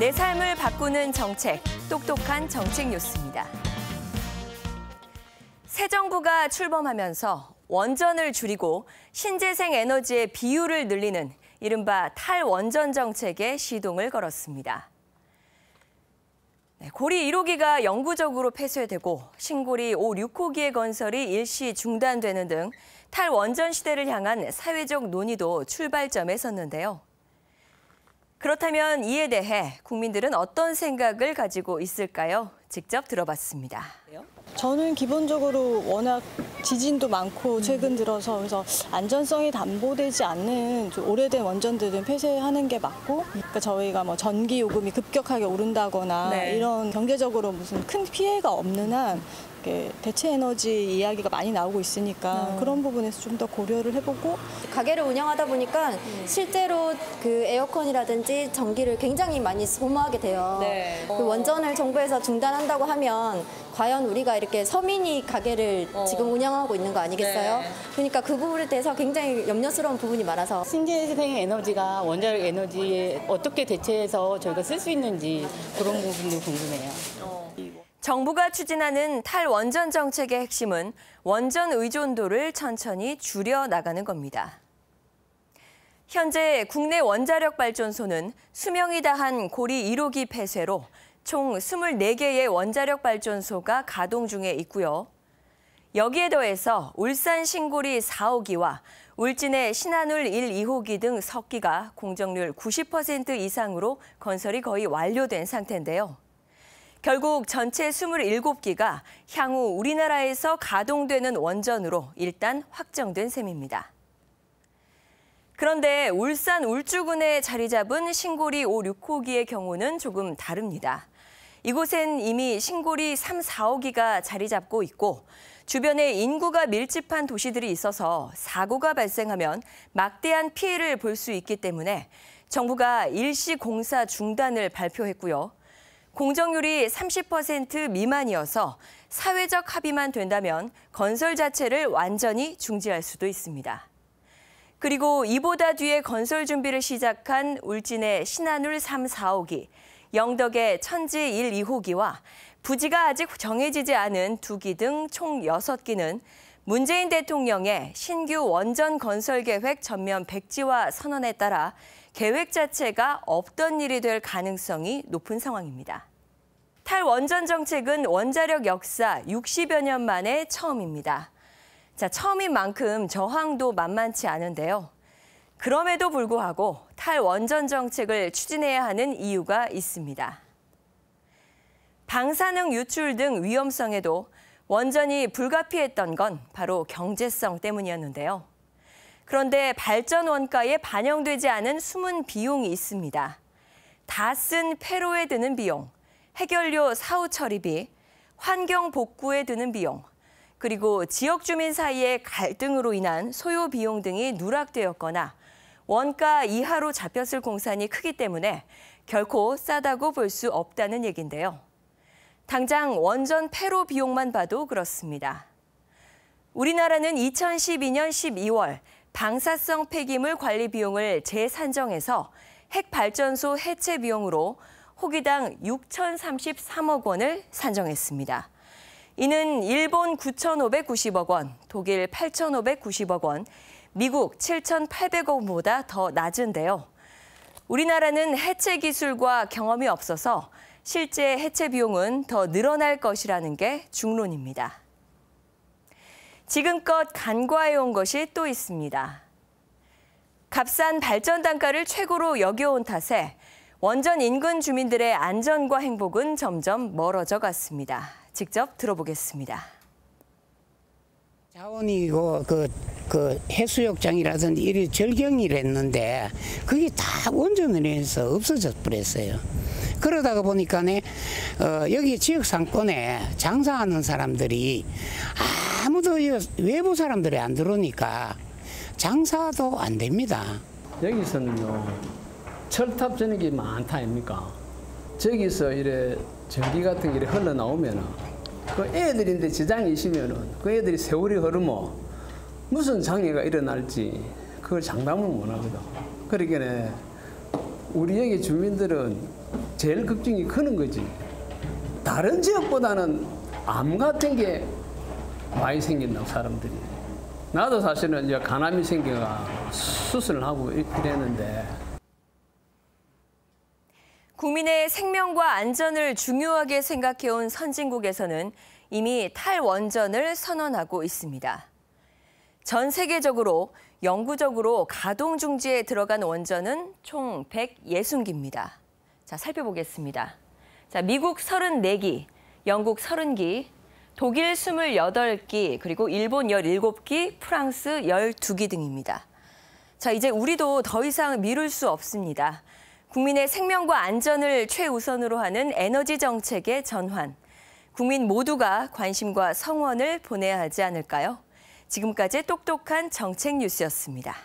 내 삶을 바꾸는 정책, 똑똑한 정책 뉴스입니다. 새 정부가 출범하면서 원전을 줄이고 신재생 에너지의 비율을 늘리는 이른바 탈원전 정책에 시동을 걸었습니다. 고리 1호기가 영구적으로 폐쇄되고 신고리 5, 6호기의 건설이 일시 중단되는 등 탈원전 시대를 향한 사회적 논의도 출발점에 섰는데요. 그렇다면 이에 대해 국민들은 어떤 생각을 가지고 있을까요? 직접 들어봤습니다. 저는 기본적으로 워낙 지진도 많고 최근 들어서 그래서 안전성이 담보되지 않는 좀 오래된 원전들은 폐쇄하는 게 맞고, 그러니까 저희가 뭐 전기 요금이 급격하게 오른다거나 이런 경제적으로 무슨 큰 피해가 없는 한 대체 에너지 이야기가 많이 나오고 있으니까 그런 부분에서 좀 더 고려를 해보고. 가게를 운영하다 보니까 실제로 그 에어컨이라든지 전기를 굉장히 많이 소모하게 돼요. 그 원전을 정부에서 중단한다고 하면 과연 우리가 이렇게 서민이 가게를 지금 운영하고 있는 거 아니겠어요? 그러니까 그 부분에 대해서 굉장히 염려스러운 부분이 많아서. 신재생 에너지가 원자력 에너지에 어떻게 대체해서 저희가 쓸 수 있는지 그런 부분도 궁금해요. 정부가 추진하는 탈원전 정책의 핵심은 원전 의존도를 천천히 줄여 나가는 겁니다. 현재 국내 원자력 발전소는 수명이 다한 고리 1호기 폐쇄로 총 24개의 원자력 발전소가 가동 중에 있고요. 여기에 더해서 울산 신고리 4호기와 울진의 신한울 1, 2호기 등 석기가 공정률 90% 이상으로 건설이 거의 완료된 상태인데요. 결국 전체 27기가 향후 우리나라에서 가동되는 원전으로 일단 확정된 셈입니다. 그런데 울산 울주군에 자리 잡은 신고리 5, 6호기의 경우는 조금 다릅니다. 이곳엔 이미 신고리 3, 4호기가 자리 잡고 있고 주변에 인구가 밀집한 도시들이 있어서 사고가 발생하면 막대한 피해를 볼 수 있기 때문에 정부가 일시 공사 중단을 발표했고요. 공정률이 30% 미만이어서 사회적 합의만 된다면 건설 자체를 완전히 중지할 수도 있습니다. 그리고 이보다 뒤에 건설 준비를 시작한 울진의 신한울 3, 4호기, 영덕의 천지 1, 2호기와 부지가 아직 정해지지 않은 2기 등 총 6기는 문재인 대통령의 신규 원전 건설 계획 전면 백지화 선언에 따라 계획 자체가 없던 일이 될 가능성이 높은 상황입니다. 탈원전 정책은 원자력 역사 60여 년 만에 처음입니다. 처음인 만큼 저항도 만만치 않은데요. 그럼에도 불구하고 탈원전 정책을 추진해야 하는 이유가 있습니다. 방사능 유출 등 위험성에도 원전이 불가피했던 건 바로 경제성 때문이었는데요. 그런데 발전 원가에 반영되지 않은 숨은 비용이 있습니다. 다 쓴 폐로에 드는 비용, 해결료 사후 처리비, 환경 복구에 드는 비용, 그리고 지역 주민 사이의 갈등으로 인한 소요 비용 등이 누락되었거나 원가 이하로 잡혔을 공산이 크기 때문에 결코 싸다고 볼 수 없다는 얘긴데요. 당장 원전 폐로 비용만 봐도 그렇습니다. 우리나라는 2012년 12월 방사성 폐기물 관리 비용을 재산정해서 핵발전소 해체 비용으로 호기당 6,033억 원을 산정했습니다. 이는 일본 9,590억 원, 독일 8,590억 원, 미국 7,800억 원보다 더 낮은데요. 우리나라는 해체 기술과 경험이 없어서 실제 해체 비용은 더 늘어날 것이라는 게 중론입니다. 지금껏 간과해온 것이 또 있습니다. 값싼 발전 단가를 최고로 여겨온 탓에 원전 인근 주민들의 안전과 행복은 점점 멀어져 갔습니다. 직접 들어보겠습니다. 자원이고 그 해수욕장이라든지 이런 절경을 했는데 그게 다 원전을 해서 없어져 버렸어요. 그러다가 보니까 여기 지역 상권에 장사하는 사람들이 아무도 외부 사람들이 안 들어오니까 장사도 안 됩니다. 여기서는요 철탑 전역이 많다 아닙니까? 저기서 이래 전기 같은 게 흘러나오면은 그 애들인데 지장이 있으면은 그 애들이 세월이 흐르면 무슨 장애가 일어날지 그걸 장담을 못 하거든. 그러니까 우리 여기 주민들은 제일 걱정이 크는 거지. 다른 지역보다는 암 같은 게 많이 생긴다고 사람들이. 나도 사실은 이제 간암이 생겨가 수술을 하고 이랬는데. 국민의 생명과 안전을 중요하게 생각해온 선진국에서는 이미 탈원전을 선언하고 있습니다. 전 세계적으로 영구적으로 가동 중지에 들어간 원전은 총 160기입니다. 자, 살펴보겠습니다. 자, 미국 34기, 영국 30기, 독일 28기, 그리고 일본 17기, 프랑스 12기 등입니다. 자, 이제 우리도 더 이상 미룰 수 없습니다. 국민의 생명과 안전을 최우선으로 하는 에너지 정책의 전환. 국민 모두가 관심과 성원을 보내야 하지 않을까요? 지금까지 똑똑한 정책 뉴스였습니다.